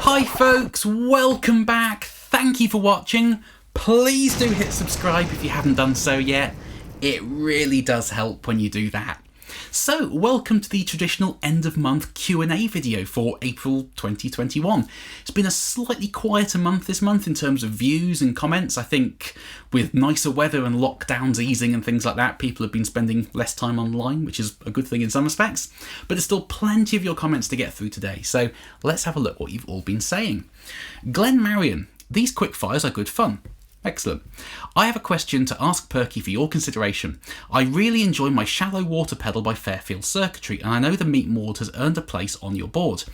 Hi folks, welcome back. Thank you for watching. Please do hit subscribe if you haven't done so yet. It really does help when you do that. So, welcome to the traditional end of month Q&A video for April 2021. It's been a slightly quieter month this month in terms of views and comments. I think with nicer weather and lockdowns easing and things like that, people have been spending less time online, which is a good thing in some respects. But there's still plenty of your comments to get through today, so let's have a look what you've all been saying. Glenn Marion, these quick fires are good fun. Excellent. I have a question to ask Perky for your consideration. I really enjoy my shallow water pedal by Fairfield Circuitry, and I know the Meat Maud has earned a place on your board.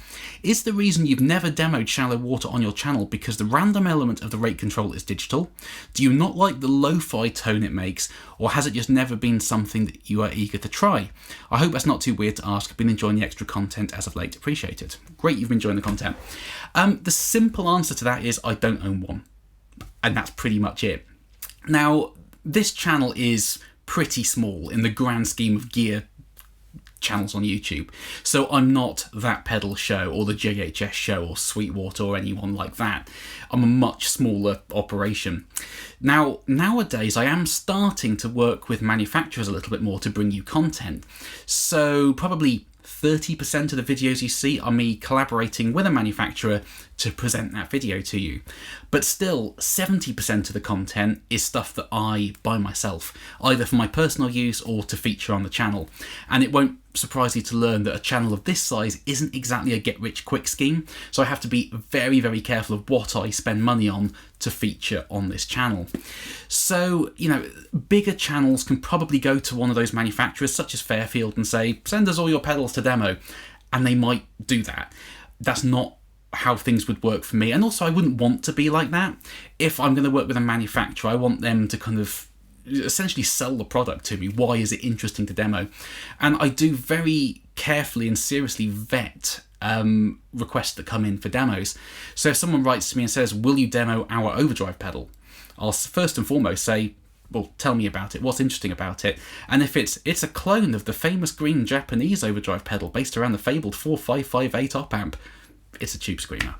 Is the reason you've never demoed shallow water on your channel because the random element of the rate control is digital? Do you not like the lo-fi tone it makes, or has it just never been something that you are eager to try? I hope that's not too weird to ask. I've been enjoying the extra content as of late. Appreciate it. Great you've been enjoying the content. The simple answer to that is I don't own one. And that's pretty much it. Now, this channel is pretty small in the grand scheme of gear channels on YouTube. So I'm not That Pedal Show or the JHS Show or Sweetwater or anyone like that. I'm a much smaller operation. Now, nowadays I am starting to work with manufacturers a little bit more to bring you content. So probably 30% of the videos you see are me collaborating with a manufacturer to present that video to you. But still, 70% of the content is stuff that I buy myself, either for my personal use or to feature on the channel. And it won't surprise you to learn that a channel of this size isn't exactly a get-rich-quick scheme, so I have to be very, very careful of what I spend money on to feature on this channel. So, you know, bigger channels can probably go to one of those manufacturers, such as Fairfield, and say, send us all your pedals to demo, and they might do that. That's not how things would work for me, and also I wouldn't want to be like that. If I'm going to work with a manufacturer, I want them to kind of essentially sell the product to me. Why is it interesting to demo? And I do very carefully and seriously vet requests that come in for demos. So if someone writes to me and says, will you demo our Overdrive pedal? I'll first and foremost say, well, tell me about it. What's interesting about it? And if it's a clone of the famous green Japanese Overdrive pedal based around the fabled 4558 op amp, it's a tube screamer.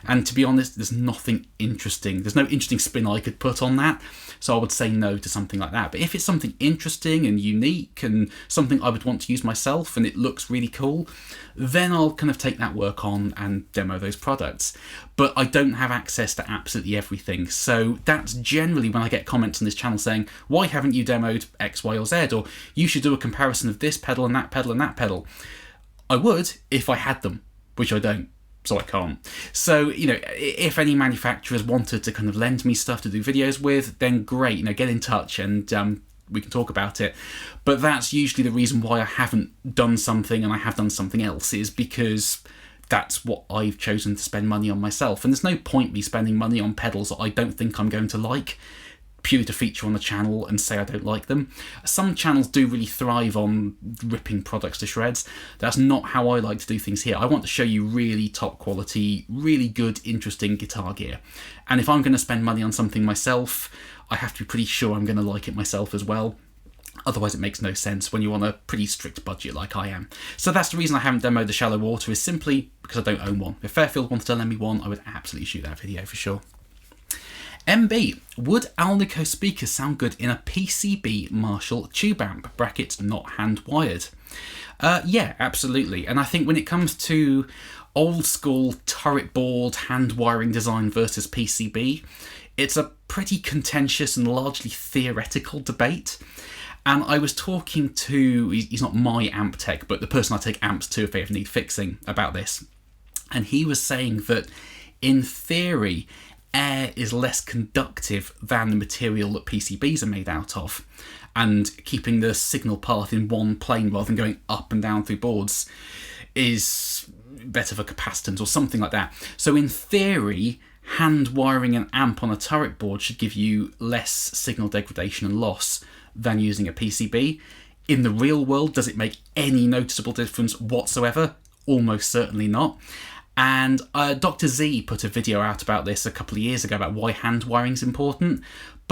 And to be honest, there's nothing interesting. There's no interesting spin I could put on that. So I would say no to something like that. But if it's something interesting and unique and something I would want to use myself and it looks really cool, then I'll kind of take that work on and demo those products. But I don't have access to absolutely everything. So that's generally when I get comments on this channel saying, why haven't you demoed X, Y, or Z? Or you should do a comparison of this pedal and that pedal and that pedal. I would if I had them, which I don't. So I can't. So, you know, if any manufacturers wanted to kind of lend me stuff to do videos with, then great, you know, get in touch and we can talk about it. But that's usually the reason why I haven't done something and I have done something else, is because that's what I've chosen to spend money on myself. And there's no point me spending money on pedals that I don't think I'm going to like, purely to feature on the channel and say I don't like them. Some channels do really thrive on ripping products to shreds. That's not how I like to do things here. I want to show you really top quality, really good, interesting guitar gear. And if I'm going to spend money on something myself, I have to be pretty sure I'm going to like it myself as well. Otherwise it makes no sense when you're on a pretty strict budget like I am. So that's the reason I haven't demoed the shallow water, is simply because I don't own one. If Fairfield wanted to lend me one, I would absolutely shoot that video for sure. MB, would Alnico speakers sound good in a PCB Marshall tube amp, brackets not hand wired? Yeah, absolutely. And I think when it comes to old school turret board hand wiring design versus PCB, it's a pretty contentious and largely theoretical debate. And I was talking to, he's not my amp tech, but the person I take amps to if they ever need fixing, about this. And he was saying that in theory, air is less conductive than the material that PCBs are made out of, and keeping the signal path in one plane rather than going up and down through boards is better for capacitance or something like that. So in theory, hand wiring an amp on a turret board should give you less signal degradation and loss than using a PCB. In the real world, does it make any noticeable difference whatsoever? Almost certainly not. And Dr. Z put a video out about this a couple of years ago about why hand wiring is important,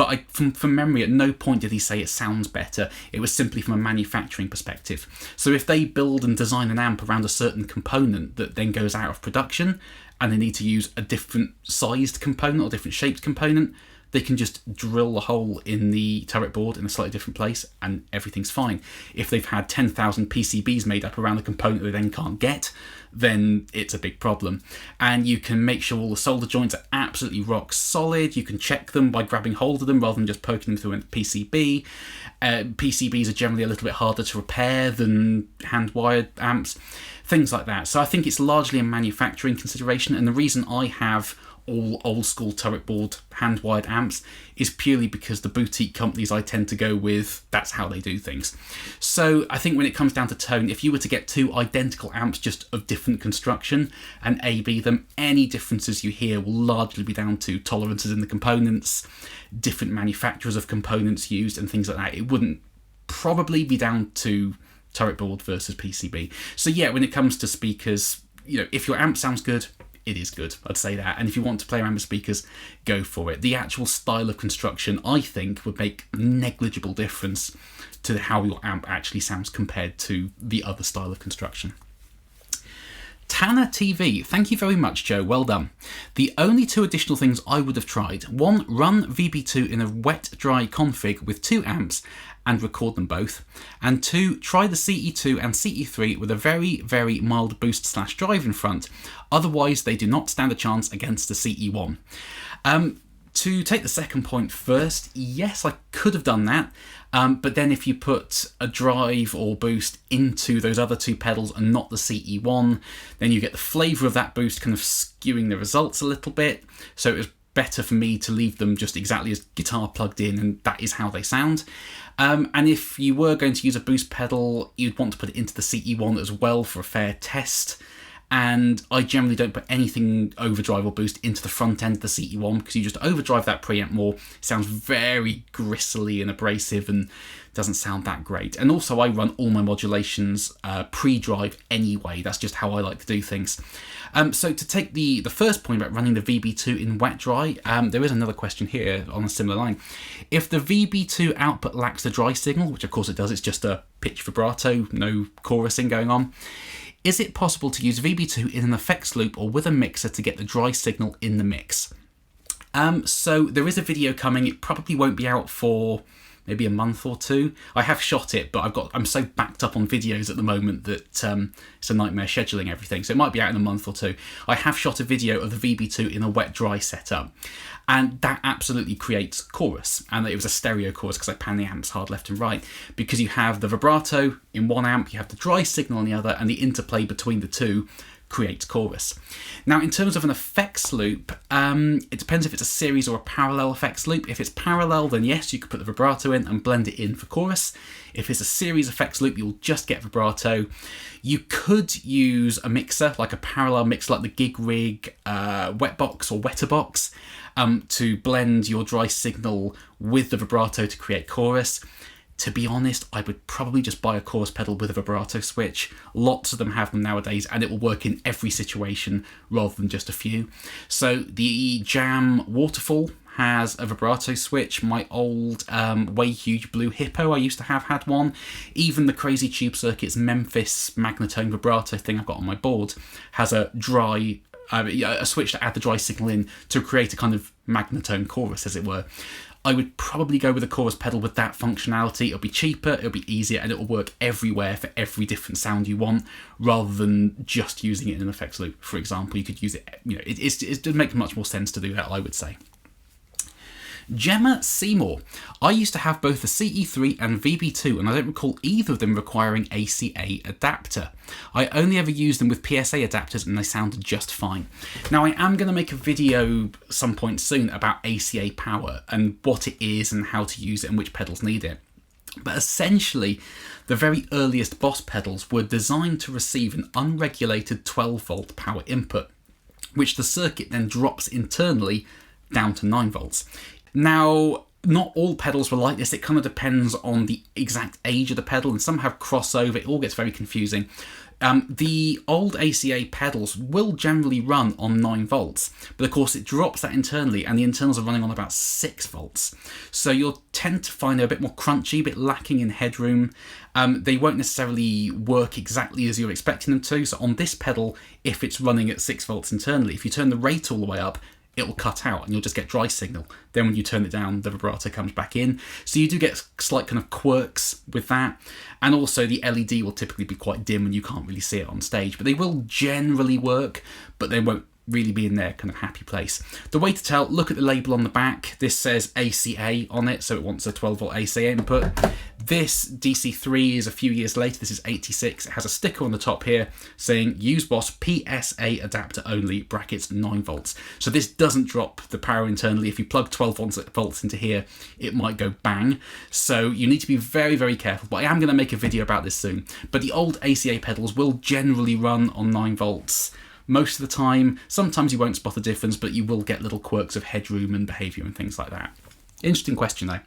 but from memory, at no point did he say it sounds better. It was simply from a manufacturing perspective. So if they build and design an amp around a certain component that then goes out of production, and they need to use a different sized component or different shaped component, they can just drill a hole in the turret board in a slightly different place and everything's fine. If they've had 10,000 PCBs made up around a component they then can't get, then it's a big problem. And you can make sure all the solder joints are absolutely rock solid. You can check them by grabbing hold of them rather than just poking them through a PCB. PCBs are generally a little bit harder to repair than hand-wired amps, things like that. So I think it's largely a manufacturing consideration, and the reason I have all old school turret board hand-wired amps is purely because the boutique companies I tend to go with, that's how they do things. So I think when it comes down to tone, if you were to get two identical amps just of different construction and A/B them, any differences you hear will largely be down to tolerances in the components, different manufacturers of components used and things like that. It wouldn't probably be down to turret board versus PCB. So yeah, when it comes to speakers, if your amp sounds good, it is good, I'd say that. And if you want to play around with speakers, go for it. The actual style of construction, I think, would make negligible difference to how your amp actually sounds compared to the other style of construction. Tanner TV, thank you very much, Joe, well done. The only two additional things I would have tried: one, run VB2 in a wet-dry config with two amps and record them both, and two, try the CE2 and CE3 with a very, very mild boost/drive in front, otherwise they do not stand a chance against the CE1. To take the second point first, yes, I could have done that, but then if you put a drive or boost into those other two pedals and not the CE1, then you get the flavour of that boost kind of skewing the results a little bit, so it was better for me to leave them just exactly as guitar plugged in, and that is how they sound. And if you were going to use a boost pedal, you'd want to put it into the CE1 as well for a fair test. And I generally don't put anything overdrive or boost into the front end of the CE1 because you just overdrive that preamp more. It sounds very gristly and abrasive and doesn't sound that great. And also I run all my modulations pre-drive anyway. That's just how I like to do things. So to take the first point about running the VB2 in wet dry, there is another question here on a similar line. If the VB2 output lacks the dry signal, which of course it does, it's just a pitch vibrato, no chorusing going on, is it possible to use VB2 in an effects loop or with a mixer to get the dry signal in the mix? So there is a video coming. It probably won't be out for maybe a month or two. I have shot it, but I'm so backed up on videos at the moment that it's a nightmare scheduling everything. So it might be out in a month or two. I have shot a video of the VB2 in a wet-dry setup, and that absolutely creates chorus. And it was a stereo chorus because I pan the amps hard left and right, because you have the vibrato in one amp, you have the dry signal on the other, and the interplay between the two creates chorus. Now, in terms of an effects loop, it depends if it's a series or a parallel effects loop. If it's parallel, then yes, you could put the vibrato in and blend it in for chorus. If it's a series effects loop, you'll just get vibrato. You could use a mixer, like a parallel mixer like the Gig Rig Wetbox or Wetterbox, to blend your dry signal with the vibrato to create chorus. To be honest, I would probably just buy a chorus pedal with a vibrato switch. Lots of them have them nowadays, and it will work in every situation rather than just a few. So the Jam Waterfall has a vibrato switch. My old Way Huge Blue Hippo I used to have had one. Even the Crazy Tube Circuit's Memphis Magnatone vibrato thing I've got on my board has a dry a switch to add the dry signal in to create a kind of magnatone chorus, as it were. I would probably go with a chorus pedal with that functionality. It'll be cheaper, it'll be easier, and it'll work everywhere for every different sound you want, rather than just using it in an effects loop, for example. You could use it, it makes much more sense to do that, I would say. Gemma Seymour. I used to have both the CE3 and VB2, and I don't recall either of them requiring ACA adapter. I only ever used them with PSA adapters and they sounded just fine. Now, I am going to make a video some point soon about ACA power and what it is and how to use it and which pedals need it. But essentially, the very earliest Boss pedals were designed to receive an unregulated 12-volt power input, which the circuit then drops internally down to 9 volts. Now, not all pedals were like this. It kind of depends on the exact age of the pedal, and some have crossover. It all gets very confusing. The old ACA pedals will generally run on 9 volts, but of course it drops that internally, and the internals are running on about 6 volts. So you'll tend to find they're a bit more crunchy, a bit lacking in headroom. They won't necessarily work exactly as you're expecting them to. So on this pedal, if it's running at 6 volts internally, if you turn the rate all the way up, it will cut out and you'll just get dry signal. Then when you turn it down, the vibrato comes back in. So you do get slight kind of quirks with that. And also the LED will typically be quite dim and you can't really see it on stage, but they will generally work, but they won't really be in their kind of happy place. The way to tell, look at the label on the back. This says ACA on it, so it wants a 12 volt ACA input. This DC3 is a few years later. This is 86. It has a sticker on the top here saying use Boss PSA adapter only, brackets 9 volts. So this doesn't drop the power internally. If you plug 12 volts into here, it might go bang. So you need to be very, very careful. But I am going to make a video about this soon. But the old ACA pedals will generally run on 9 volts. Most of the time. Sometimes you won't spot a difference, but you will get little quirks of headroom and behaviour and things like that. Interesting question though.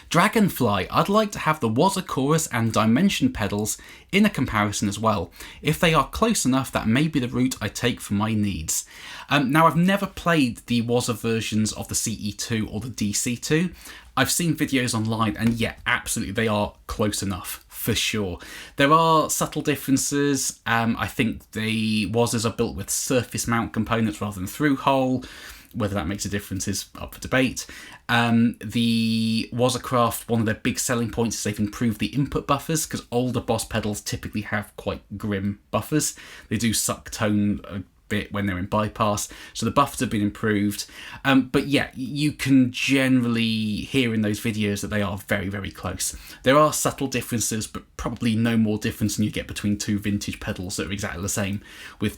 Dragonfly, I'd like to have the Waza chorus and dimension pedals in a comparison as well. If they are close enough, that may be the route I take for my needs. Now, I've never played the Waza versions of the CE2 or the DC2. I've seen videos online, and yeah, absolutely, they are close enough, for sure. There are subtle differences. I think the Wazas are built with surface mount components rather than through hole. Whether that makes a difference is up for debate. The Waza Craft, one of their big selling points is they've improved the input buffers, because older Boss pedals typically have quite grim buffers. They do suck tone a bit when they're in bypass, so the buffers have been improved. But yeah, you can generally hear in those videos that they are very, very close. There are subtle differences, but probably no more difference than you get between two vintage pedals that are exactly the same, with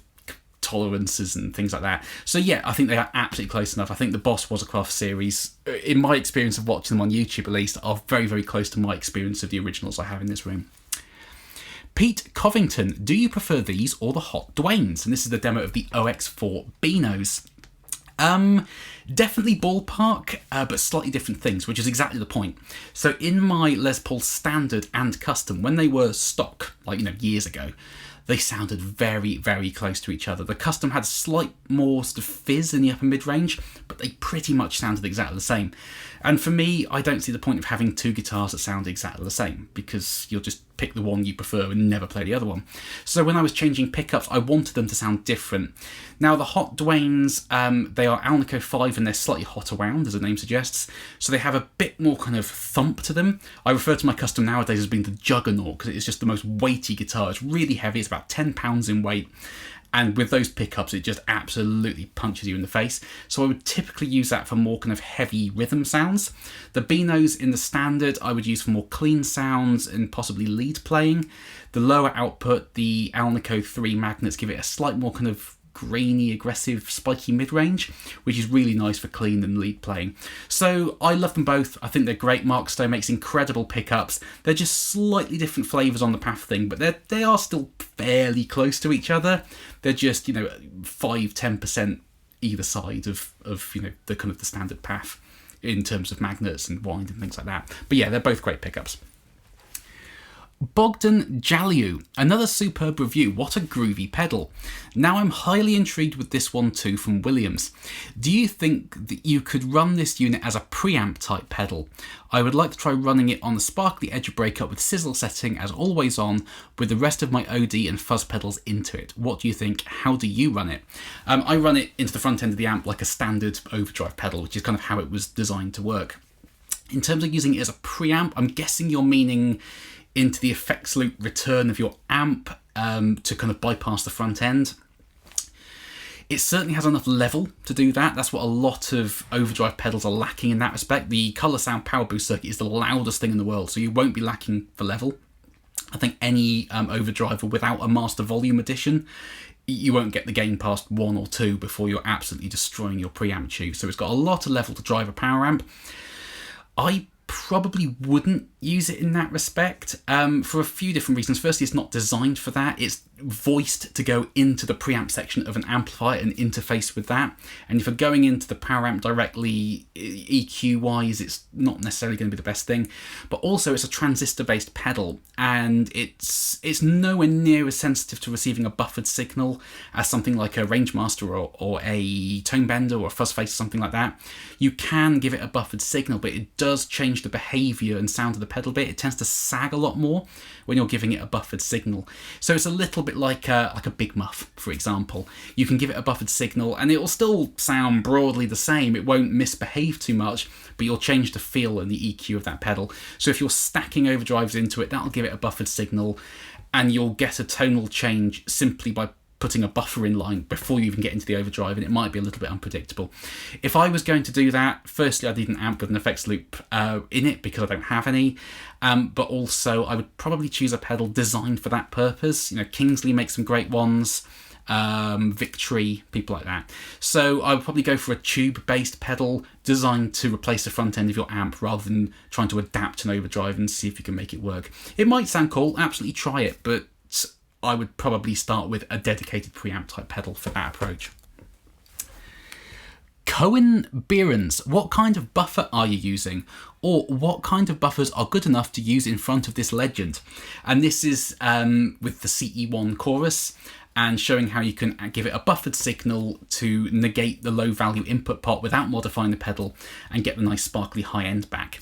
tolerances and things like that. So yeah, I think they are absolutely close enough. I think the Boss Waza Craft series, in my experience of watching them on YouTube at least, are very, very close to my experience of the originals I have in this room. Pete Covington, do you prefer these or the Hot Dwaynes? And this is the demo of the OX4 Beanos. Definitely ballpark, but slightly different things, which is exactly the point. So in my Les Paul Standard and Custom, when they were stock, like, years ago, they sounded very, very close to each other. The Custom had slight more sort of fizz in the upper mid-range, but they pretty much sounded exactly the same. And for me, I don't see the point of having two guitars that sound exactly the same, because you'll just pick the one you prefer and never play the other one. So when I was changing pickups, I wanted them to sound different. Now the Hot Dwaynes, they are Alnico 5 and they're slightly hotter wound, as the name suggests. So they have a bit more kind of thump to them. I refer to my Custom nowadays as being the Juggernaut, because it's just the most weighty guitar. It's really heavy, it's about 10 pounds in weight. And with those pickups, it just absolutely punches you in the face. So I would typically use that for more kind of heavy rhythm sounds. The Beanos in the Standard, I would use for more clean sounds and possibly lead playing. The lower output, the Alnico 3 magnets, give it a slight more kind of grainy, aggressive, spiky mid-range, which is really nice for clean and lead playing. So I love them both. I think they're great. Mark Stowe makes incredible pickups. They're just slightly different flavours on the path thing, but they are still fairly close to each other. They're just, 5-10% either side of the kind of the standard path in terms of magnets and wind and things like that. But yeah, they're both great pickups. Bogdan Jaliu, another superb review. What a groovy pedal. Now I'm highly intrigued with this one too from Williams. Do you think that you could run this unit as a preamp type pedal? I would like to try running it on the Sparkly Edge Breakup with sizzle setting as always on, with the rest of my OD and fuzz pedals into it. What do you think? How do you run it? I run it into the front end of the amp like a standard overdrive pedal, which is kind of how it was designed to work. In terms of using it as a preamp, I'm guessing you're meaning into the effects loop return of your amp to kind of bypass the front end. It certainly has enough level to do that. That's what a lot of overdrive pedals are lacking in that respect. The Colour Sound Power Boost circuit is the loudest thing in the world, so you won't be lacking for level. I think any overdriver without a master volume addition, you won't get the gain past 1 or 2 before you're absolutely destroying your preamp tube. So it's got a lot of level to drive a power amp. I probably wouldn't use it in that respect for a few different reasons. Firstly, it's not designed for that. It's voiced to go into the preamp section of an amplifier and interface with that. And if you're going into the power amp directly, EQ wise, it's not necessarily going to be the best thing. But also it's a transistor based pedal, and it's nowhere near as sensitive to receiving a buffered signal as something like a Rangemaster or a Tone Bender or a Fuzz Face or something like that. You can give it a buffered signal, but it does change the behavior and sound of the pedal a bit. It tends to sag a lot more when you're giving it a buffered signal. So it's a little bit like a Big Muff, for example. You can give it a buffered signal and it will still sound broadly the same. It won't misbehave too much, but you'll change the feel and the EQ of that pedal. So if you're stacking overdrives into it, that'll give it a buffered signal, and you'll get a tonal change simply by putting a buffer in line before you even get into the overdrive, and it might be a little bit unpredictable. If I was going to do that, firstly I need an amp with an effects loop in it because I don't have any, but also I would probably choose a pedal designed for that purpose. You know, Kingsley makes some great ones, Victory, people like that. So I would probably go for a tube based pedal designed to replace the front end of your amp rather than trying to adapt an overdrive and see if you can make it work. It might sound cool, absolutely try it, but I would probably start with a dedicated preamp type pedal for that approach. Cohen Behrens, what kind of buffer are you using? Or what kind of buffers are good enough to use in front of this legend? And this is with the CE1 chorus, and showing how you can give it a buffered signal to negate the low value input pot without modifying the pedal and get the nice sparkly high end back.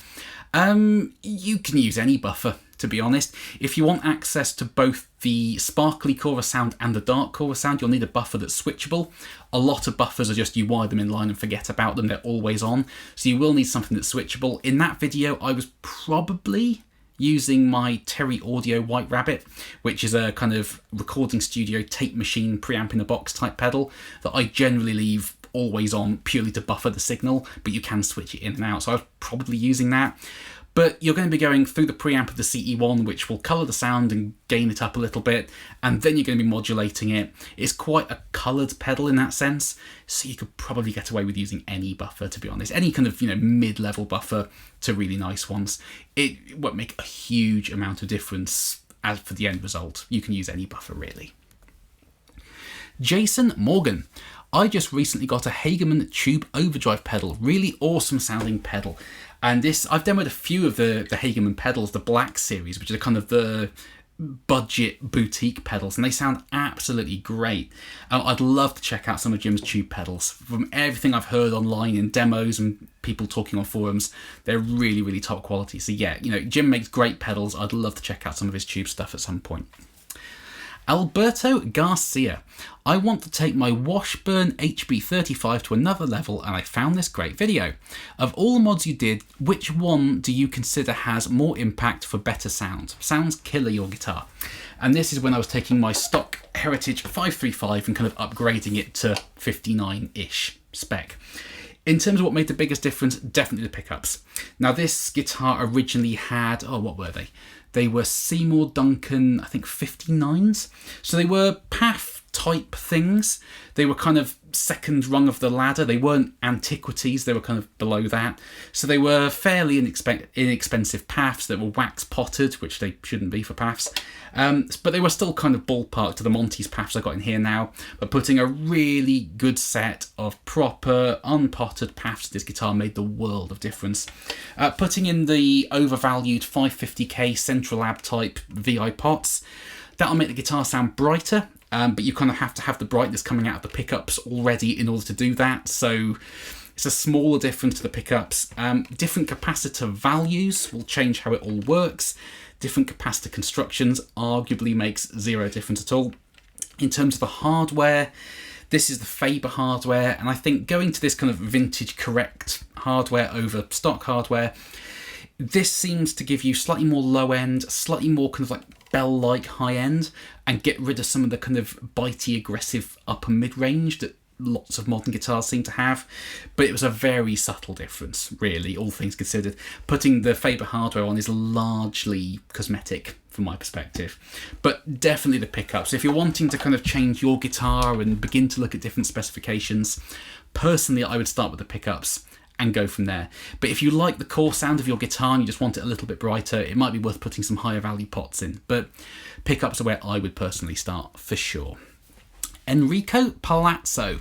You can use any buffer, to be honest. If you want access to both the sparkly chorus sound and the dark chorus sound, you'll need a buffer that's switchable. A lot of buffers are just you wire them in line and forget about them, they're always on. So you will need something that's switchable. In that video, I was probably using my Terry Audio White Rabbit, which is a kind of recording studio tape machine preamp in a box type pedal that I generally leave always on purely to buffer the signal, but you can switch it in and out. So I was probably using that. But you're going to be going through the preamp of the CE1, which will colour the sound and gain it up a little bit, and then you're going to be modulating it. It's quite a coloured pedal in that sense, so you could probably get away with using any buffer, to be honest. Any kind of, mid-level buffer to really nice ones. It won't make a huge amount of difference as for the end result. You can use any buffer, really. Jason Morgan. I just recently got a Hageman Tube Overdrive pedal. Really awesome sounding pedal. And this, I've demoed a few of the Hageman pedals, the Black series, which are kind of the budget boutique pedals, and they sound absolutely great. I'd love to check out some of Jim's tube pedals. From everything I've heard online in demos and people talking on forums, they're really, really top quality. So yeah, Jim makes great pedals. I'd love to check out some of his tube stuff at some point. Alberto Garcia. I want to take my Washburn HB35 to another level, and I found this great video. Of all the mods you did, which one do you consider has more impact for better sound? Sounds killer, your guitar. And this is when I was taking my stock Heritage 535 and kind of upgrading it to 59-ish spec. In terms of what made the biggest difference, definitely the pickups. Now this guitar originally had, what were they? They were Seymour Duncan, I think 59s. So they were PAF type things. They were kind of second rung of the ladder. They weren't antiquities, they were kind of below that. So they were fairly inexpensive PAFs that were wax potted, which they shouldn't be for PAFs. But they were still kind of ballpark to the Monty's PAFs I got in here now. But putting a really good set of proper unpotted PAFs to this guitar made the world of difference. Putting in the overvalued 550k Central Lab type VI pots, that'll make the guitar sound brighter. But you kind of have to have the brightness coming out of the pickups already in order to do that. So it's a smaller difference to the pickups. Different capacitor values will change how it all works. Different capacitor constructions arguably makes zero difference at all. In terms of the hardware, this is the Faber hardware. And I think going to this kind of vintage correct hardware over stock hardware, this seems to give you slightly more low end, slightly more kind of like bell-like high end, and get rid of some of the kind of bitey, aggressive upper mid-range that lots of modern guitars seem to have. But it was a very subtle difference, really, all things considered. Putting the Faber hardware on is largely cosmetic from my perspective, but definitely the pickups. If you're wanting to kind of change your guitar and begin to look at different specifications, personally I would start with the pickups and go from there. But if you like the core sound of your guitar and you just want it a little bit brighter, it might be worth putting some higher value pots in. But pickups are where I would personally start for sure. Enrico Palazzo.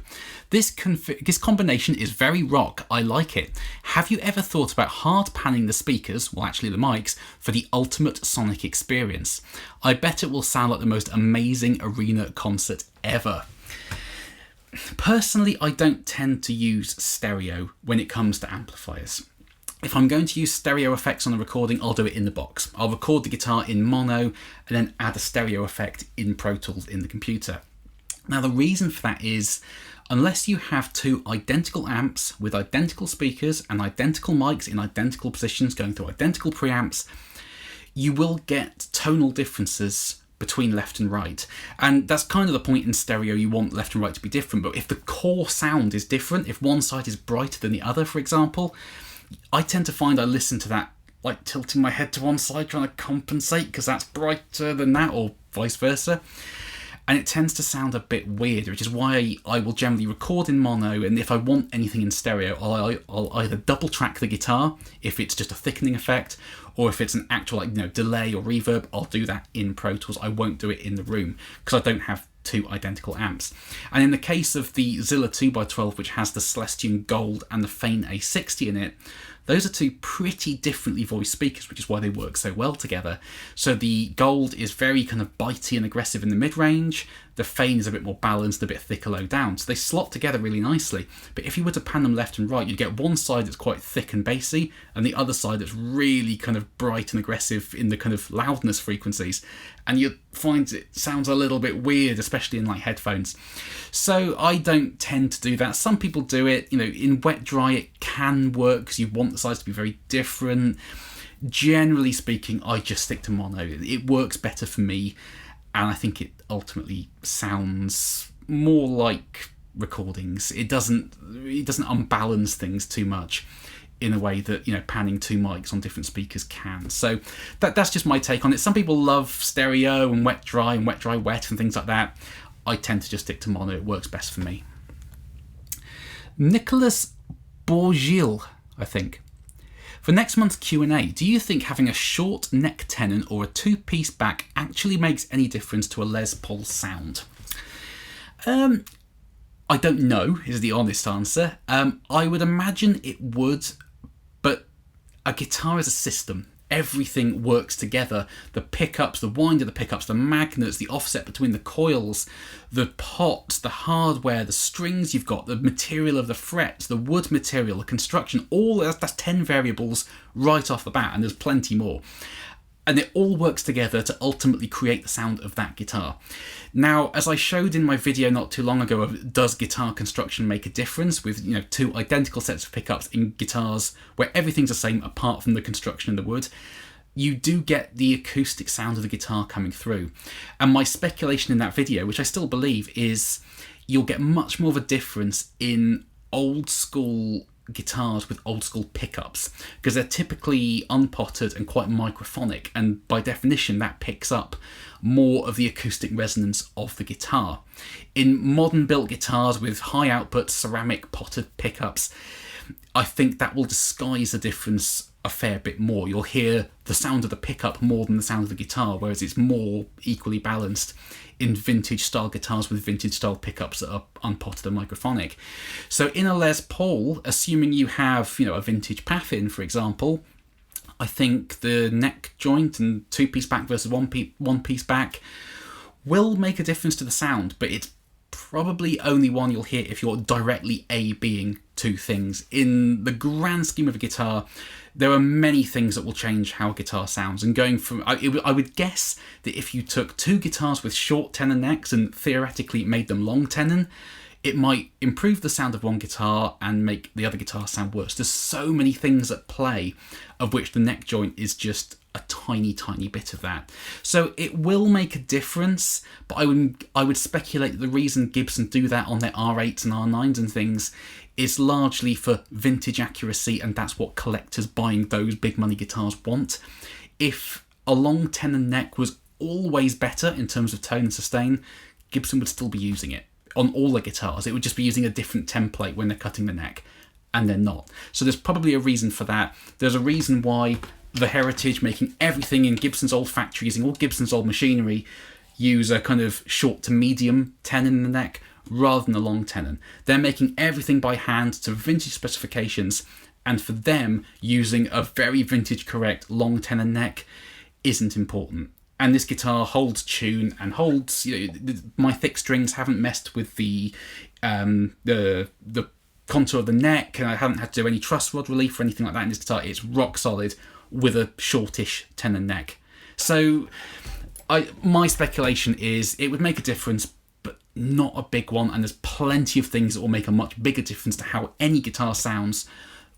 This combination is very rock. I like it. Have you ever thought about hard panning the speakers, well actually the mics, for the ultimate sonic experience? I bet it will sound like the most amazing arena concert ever. Personally, I don't tend to use stereo when it comes to amplifiers. If I'm going to use stereo effects on a recording, I'll do it in the box. I'll record the guitar in mono and then add a stereo effect in Pro Tools in the computer. Now the reason for that is, unless you have two identical amps with identical speakers and identical mics in identical positions going through identical preamps, you will get tonal differences between left and right. And that's kind of the point in stereo. You want left and right to be different, but if the core sound is different, if one side is brighter than the other, for example, I tend to find I listen to that like tilting my head to one side trying to compensate because that's brighter than that, or vice versa. And it tends to sound a bit weird, which is why I will generally record in mono, and if I want anything in stereo, I'll either double track the guitar if it's just a thickening effect, or if it's an actual delay or reverb, I'll do that in Pro Tools. I won't do it in the room because I don't have two identical amps. And in the case of the Zilla 2x12, which has the Celestion Gold and the Fane A60 in it, those are two pretty differently voiced speakers, which is why they work so well together. So the Gold is very kind of bitey and aggressive in the mid-range. The Fane is a bit more balanced, a bit thicker low down. So they slot together really nicely. But if you were to pan them left and right, you'd get one side that's quite thick and bassy, and the other side that's really kind of bright and aggressive in the kind of loudness frequencies. And you'd find it sounds a little bit weird, especially in like headphones. So I don't tend to do that. Some people do it, in wet dry it can work because you want the sides to be very different. Generally speaking, I just stick to mono. It works better for me, and I think it ultimately sounds more like recordings. It doesn't unbalance things too much in a way that panning two mics on different speakers can. So that's just my take on it. Some people love stereo and wet dry wet and things like that. I tend to just stick to mono. It works best for me. Nicholas Bourgil, I think. For next month's Q&A, do you think having a short neck tenon or a two-piece back actually makes any difference to a Les Paul sound? I don't know, is the honest answer. I would imagine it would, but a guitar is a system. Everything works together. The pickups, the wind of the pickups, the magnets, the offset between the coils, the pots, the hardware, the strings you've got, the material of the frets, the wood material, the construction, all that's 10 variables right off the bat, and there's plenty more. And it all works together to ultimately create the sound of that guitar. Now, as I showed in my video not too long ago of does guitar construction make a difference with two identical sets of pickups in guitars where everything's the same apart from the construction and the wood, you do get the acoustic sound of the guitar coming through. And my speculation in that video, which I still believe, is you'll get much more of a difference in old school guitars with old school pickups because they're typically unpotted and quite microphonic, and by definition that picks up more of the acoustic resonance of the guitar. In modern built guitars with high output ceramic potted pickups, I think that will disguise the difference a fair bit more. You'll hear the sound of the pickup more than the sound of the guitar, whereas it's more equally balanced in vintage style guitars with vintage style pickups that are unpotted and microphonic. So in a Les Paul, assuming you have a vintage Paffin, for example, I think the neck joint and two-piece back versus one-piece back will make a difference to the sound, but it's probably only one you'll hear if you're directly A-being two things. In the grand scheme of a guitar, there are many things that will change how a guitar sounds, and going from I would guess that if you took two guitars with short tenon necks and theoretically made them long tenon, it might improve the sound of one guitar and make the other guitar sound worse. There's so many things at play, of which the neck joint is just a tiny bit of that. So it will make a difference, but I would speculate that the reason Gibson do that on their R8s and R9s and things is largely for vintage accuracy, and that's what collectors buying those big money guitars want. If a long tenon neck was always better in terms of tone and sustain, Gibson would still be using it on all the guitars. It would just be using a different template when they're cutting the neck. and they're not. So there's probably a reason for that. There's a reason why the Heritage, making everything in Gibson's old factory, using all Gibson's old machinery, use a kind of short to medium tenon in the neck rather than a long tenon. They're making everything by hand to vintage specifications, and for them, using a very vintage correct long tenon neck isn't important. And this guitar holds tune and holds, my thick strings haven't messed with the contour of the neck, and I haven't had to do any truss rod relief or anything like that in this guitar. It's rock solid with a shortish tenon neck. So my speculation is it would make a difference, but not a big one, and there's plenty of things that will make a much bigger difference to how any guitar sounds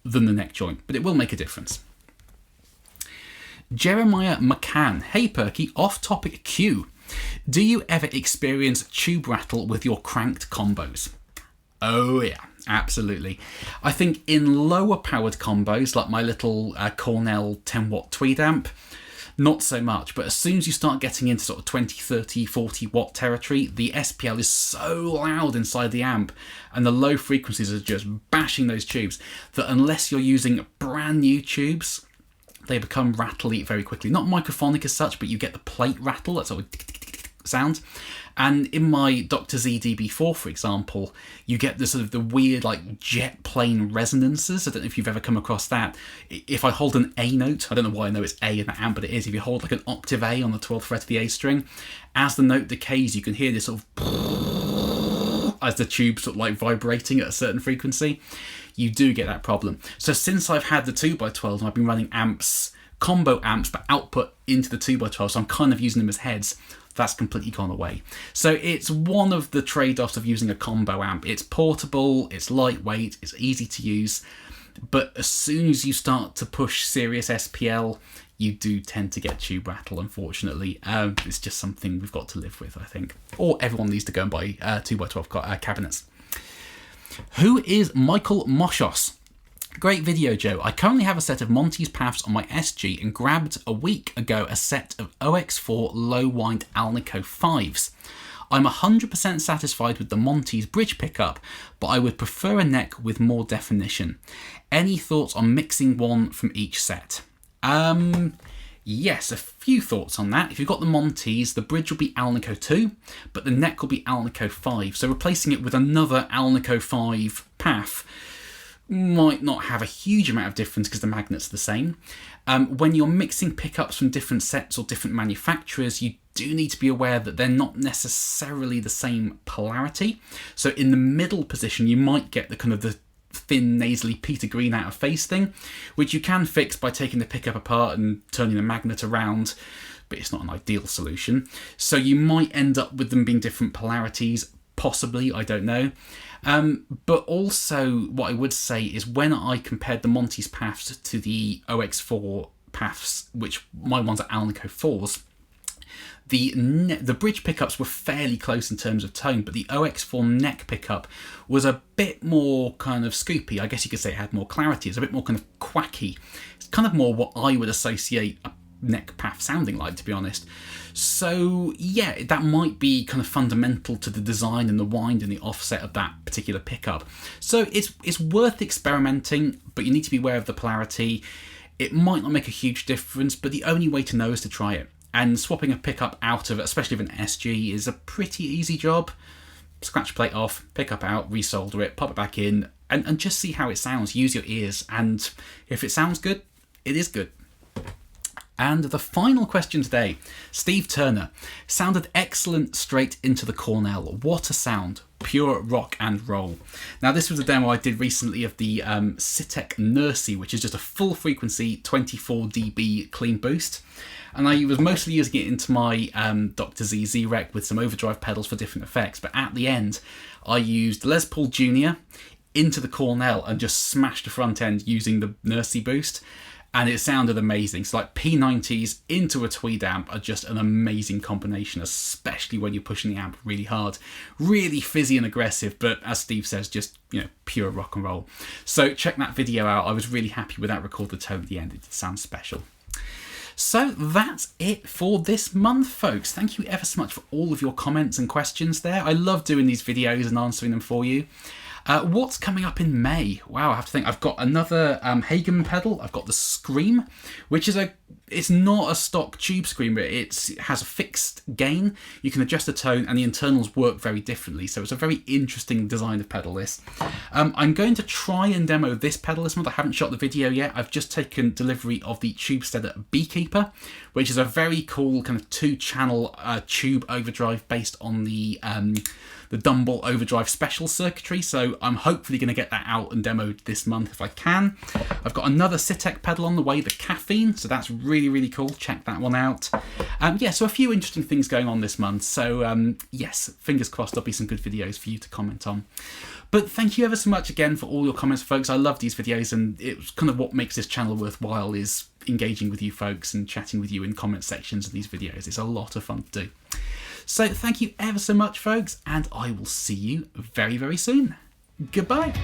than the neck joint, but it will make a difference. Jeremiah McCann. Hey Perky, off topic Q. Do you ever experience tube rattle with your cranked combos? Oh yeah, absolutely. I think in lower powered combos, like my little Cornell 10 watt tweed amp, not so much, but as soon as you start getting into sort of 20, 30, 40 watt territory, the SPL is so loud inside the amp and the low frequencies are just bashing those tubes that unless you're using brand new tubes, they become rattly very quickly. Not microphonic as such, but you get the plate rattle, that sort of sound. And in my Dr. Z DB4, for example, you get the sort of the weird like jet plane resonances. I don't know if you've ever come across that. If I hold an A note, I don't know why I know it's A in that amp, but it is. If you hold like an octave A on the 12th fret of the A string, as the note decays, you can hear this sort of as the tube sort of like vibrating at a certain frequency. You do get that problem. So since I've had the 2x12 and I've been running amps, combo amps, but output into the 2x12, so I'm kind of using them as heads, that's completely gone away. So it's one of the trade-offs of using a combo amp. It's portable, it's lightweight, it's easy to use, but as soon as you start to push serious SPL, you do tend to get tube rattle, unfortunately. It's just something we've got to live with, I think. Or everyone needs to go and buy 2x12 cabinets. Who is Michael Moshos? Great video, Joe. I currently have a set of Monty's Paths on my SG and grabbed a week ago a set of OX4 low-wind Alnico 5s. I'm 100% satisfied with the Monty's bridge pickup, but I would prefer a neck with more definition. Any thoughts on mixing one from each set? Yes, a few thoughts on that. If you've got the Monty's, the bridge will be Alnico 2, but the neck will be Alnico 5. So replacing it with another Alnico 5 path might not have a huge amount of difference because the magnet's the same. When you're mixing pickups from different sets or different manufacturers, you do need to be aware that they're not necessarily the same polarity. So in the middle position, you might get the kind of the thin, nasally Peter Green out of face thing, which you can fix by taking the pickup apart and turning the magnet around, but it's not an ideal solution. So you might end up with them being different polarities, possibly, I don't know. But also what I would say is when I compared the Monty's paths to the OX4 paths, which my ones are Alnico 4s, the bridge pickups were fairly close in terms of tone, but the OX4 neck pickup was a bit more kind of scoopy. I guess you could say it had more clarity. It's a bit more kind of quacky. It's kind of more what I would associate a neck path sounding like, to be honest. So yeah, that might be kind of fundamental to the design and the wind and the offset of that particular pickup. So it's worth experimenting, but you need to be aware of the polarity. It might not make a huge difference, but the only way to know is to try it. And swapping a pickup out of, especially with an SG, is a pretty easy job. Scratch plate off, pickup out, resolder it, pop it back in, and just see how it sounds. Use your ears, and if it sounds good, it is good. And the final question today, Steve Turner. Sounded excellent straight into the Cornell. What a sound. Pure rock and roll. Now this was a demo I did recently of the Sitek Nursey, which is just a full frequency 24 dB clean boost. And I was mostly using it into my Dr. Z Z-Rec with some overdrive pedals for different effects. But at the end, I used Les Paul Jr. into the Cornell and just smashed the front end using the Nursey boost. And it sounded amazing. So like P90s into a tweed amp are just an amazing combination, especially when you're pushing the amp really hard. Really fizzy and aggressive, but as Steve says, just, pure rock and roll. So check that video out. I was really happy with that record, the tone at the end. It sounds special. So that's it for this month, folks. Thank you ever so much for all of your comments and questions there. I love doing these videos and answering them for you. What's coming up in May? Wow, I have to think. I've got another Hagen pedal. I've got the Scream, which is it's not a stock tube scream, but it has a fixed gain. You can adjust the tone, and the internals work very differently. So it's a very interesting design of pedal, this. I'm going to try and demo this pedal this month. I haven't shot the video yet. I've just taken delivery of the Tube Steader Beekeeper, which is a very cool kind of 2-channel tube overdrive based on the Dumble Overdrive special circuitry, so I'm hopefully going to get that out and demoed this month if I can. I've got another Citec pedal on the way, the Caffeine, so that's really cool. Check that one out. Yeah, so a few interesting things going on this month, so yes, fingers crossed there'll be some good videos for you to comment on. But thank you ever so much again for all your comments, folks. I love these videos, and it's kind of what makes this channel worthwhile is engaging with you folks and chatting with you in comment sections of these videos. It's a lot of fun to do. So thank you ever so much, folks, and I will see you very soon. Goodbye.